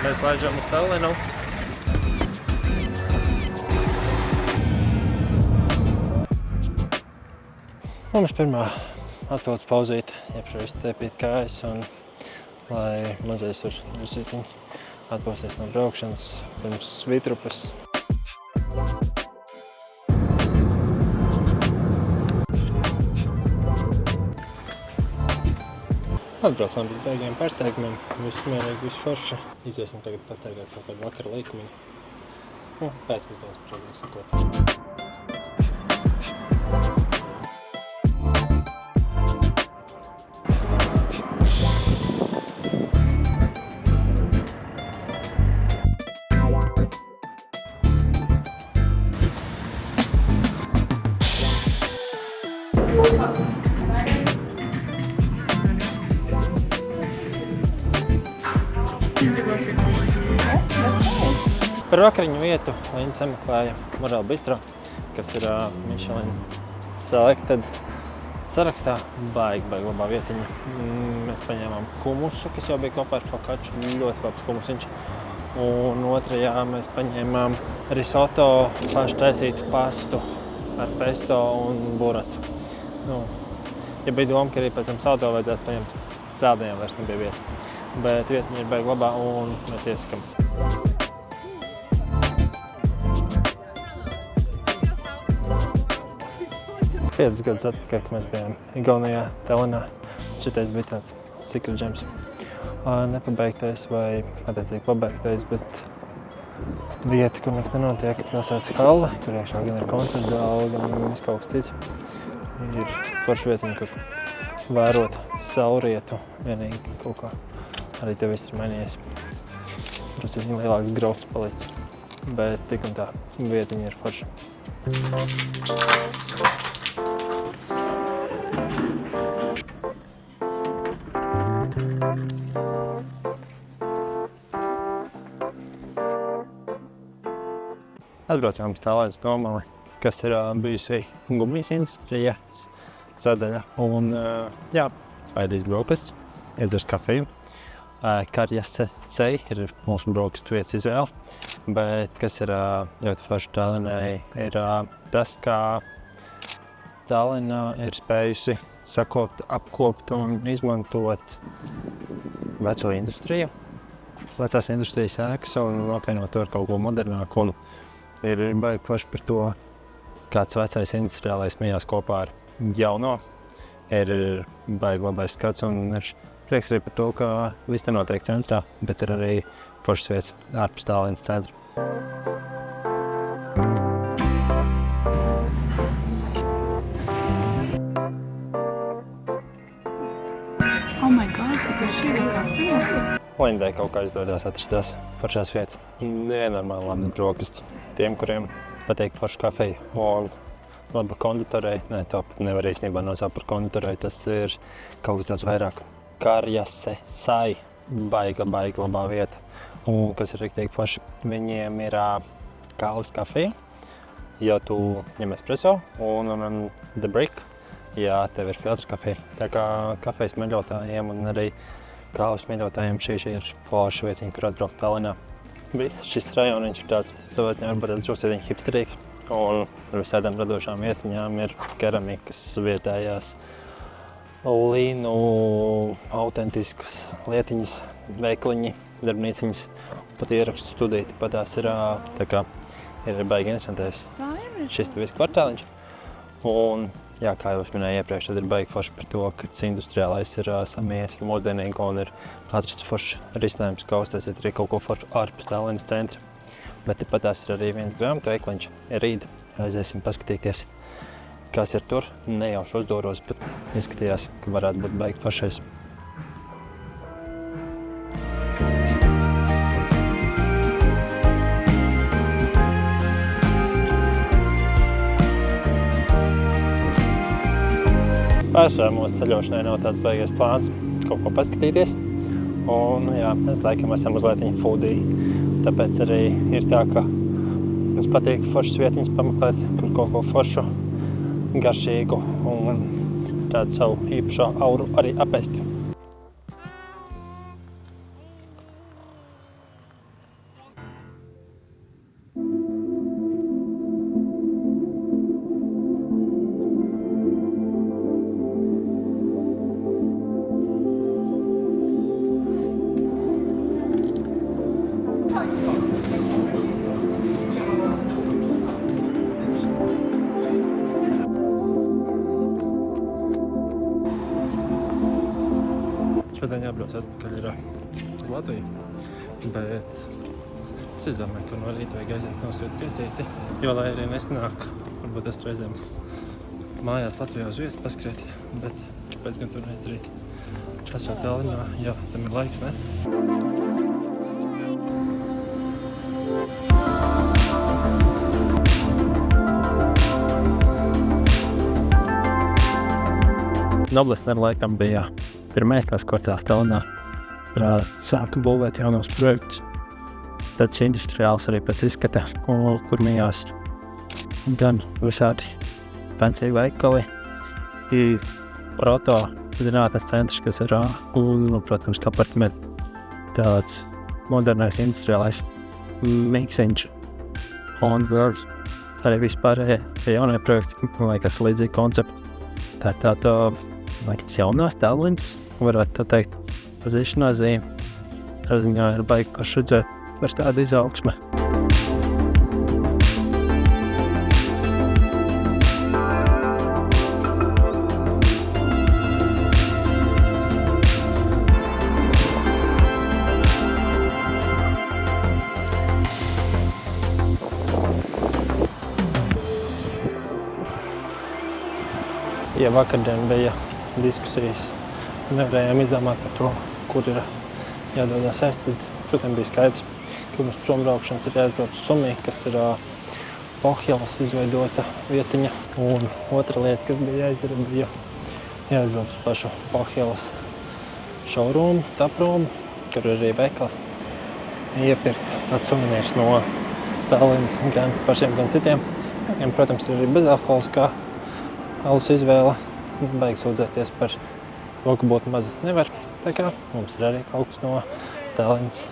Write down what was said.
Mēs laižam uz Tallinu. Mums pirmā atvildes pauzīte, iepšu izstiepīt kājas un lai mazais var drusītiņi atpūsties no braukšanas pirms svītrupas. Atbraucām bez beigiem pārsteigumiem, viss mierīgi, viss forši. Iziesim tagad pastaigāt kaut kādu vakara līkumiņu. Pēcpusdienas, precīzāk sakot. Par vakariņu vietu Līna sameklēja Morel Bistro, kas ir Michelin Selected sarakstā. Baigi labā vietiņa. Mēs paņēmām humusu, kas jau bija kopā ar focaccia. Ļoti labs humusiņš. Un otrajā mēs paņēmām risotto, pašu taisītu pastu ar pesto un buratu. Ja bija doma, ka arī pēc tam saldo vajadzētu paņemt, saldējām vairs nebija vieta. Bet vietiņa ir baigi labā un mēs iesakam. 5 gadus atpakaļ, kad mēs bijām Igaunijā, Tallinā. Šitais bija tāds secret gems. Nepabeigtais vai attiecīgi pabeigtais, bet vieta, kur nekas nenotiek, pilsētas halle, kur iekšā gan ir koncerts zāle, gan viss kaut kas cits. Ir forša vietiņa, kur vērot saulrietu, vienīgi kaut kā. Arī te viss ir mainījies. Drusku lielāks grauds palicis, bet tik un tā vietiņa ir forša. Atbraucām pie Tallinas Domali, kas ir bijusi gumijas industrijas sadaļa. Un ēdīs brokastis, iedars kafeju. Karjasei ir mūsu brokastu vietas izvēle. Bet kas ir ļoti forši Tallinai, ir tas, kā Tallinā ir spējusi sakopt, apkopt un izmantot veco industriju, vecās industrijas ēkas un apvienot to ar kaut ko modernāku. Un ir baigi forši par to, kāds vecais industriālais mījās kopā ar jauno. Ir baigi labais skats un ir prieks arī par to, ka viss te notiek centrā, bet ir arī foršas vietas ārpus Tallinas centra. Oh my god, cik garšīga kafija! Lindai kaut kā izdodās atrast tās foršās vietas. Nenormāli labas brokastis. Tiem, kuriem patīk forša kafija un laba konditorei, to pat nevar īstenībā nosaukt par konditorei, tas ir kaut kas tāds vairāk. Karjasei, baigi labā vieta. Un kas ir riktīgi forši, viņiem ir kālas kafija, ja tu ņem espresso un the brick, ja tev ir filtra kafija. Tā kā kafijas mīļotājiem un arī kālas mīļotājiem šī ir forša vietiņa, kur atbraukt Tallinā. Viss šis rajoniņš ir tāds savā ziņā varbūt drusciņi hipsterīgs un ar visādām radošām vietiņām ir keramikas vietējās līnu, autentiskas lietiņas, veikliņi, darbnīciņas, pat ierakstu studīti, pat tās ir tā kā ir baigi interesantais šis te viss kvartāliņš. Un jā, kā jau es minēju iepriekš, tad ir baigi forši par to, ka tas industriālais ir samījies modernīgi un ir atrasts foršs risinājums, ka uztaisīt arī kaut ko foršu ārpus Tallinas centra. Bet pat tās ir arī viens grāmatu veikliņš. Rīt aiziesim paskatīties, kas ir tur. Nejauši uzdūros, bet izskatījās, ka varētu būt baigi foršais. Pašā mūsu ceļošanai nav tāds baigies plāns kaut ko paskatīties. Un jā, mēs laikam esam mazliet foodie. Tāpēc arī ir tā, ka mums patīk foršas vietiņas pameklēt, kur kaut ko foršu, garšīgu un tādu savu īpašo auru arī apēst. Šodien jābrauc atpakaļ ir uz Latviju, bet es izdomāju, ka no rīta vajag aiziet noskriet piecīti, jo lai arī nesanāk, varbūt es reizēm mājās Latvijā uz vietas paskriet, bet kāpēc gan tur neizdarīt? Esot Tallinā, jā, tam ir laiks, ne? Noblesner laikam bija pirmais tās kvartāls Tallinā, kur sāka būvēt jaunos projektus. Tāds industriāls arī pēc izskata, kur mijās gan visādi pensiju veikali, proto zinātnes centrs, kas ir un, protams, ka apartamenti. Tāds modernais industriālais miksiņš, Honvers, arī vispār jaunie projekti, man liekas līdzīgi koncepti. Tā ir tāda laikas jaunās Tallinas, varētu tā teikt, pazīšanās zīme. Tas ziņā ir baigi paši redzēt par tādu izaugsmi. Ja vakardien bija diskusijas, nevarējām izdomāt par to, kur ir jādodas ēst, tad šodien bija skaidrs, ka mums prombraukšanas ir jāatbrauc uz Somiju, kas ir Pohjelas izveidota vietiņa. Un otra lieta, kas bija jāizdara, bija jāatbrauc uz pašu Pohjelas showroom, taproom, kur ir arī veikals. Iepirkt tāds suvenīrs no Tallinas gan pašiem, gan citiem. Gan, protams, ir arī bezalkoholiskā alus izvēle. Baigi sūdzēties par to, ka būt maz nevar. Tā kā mums ir arī kaut kas no Tallinas.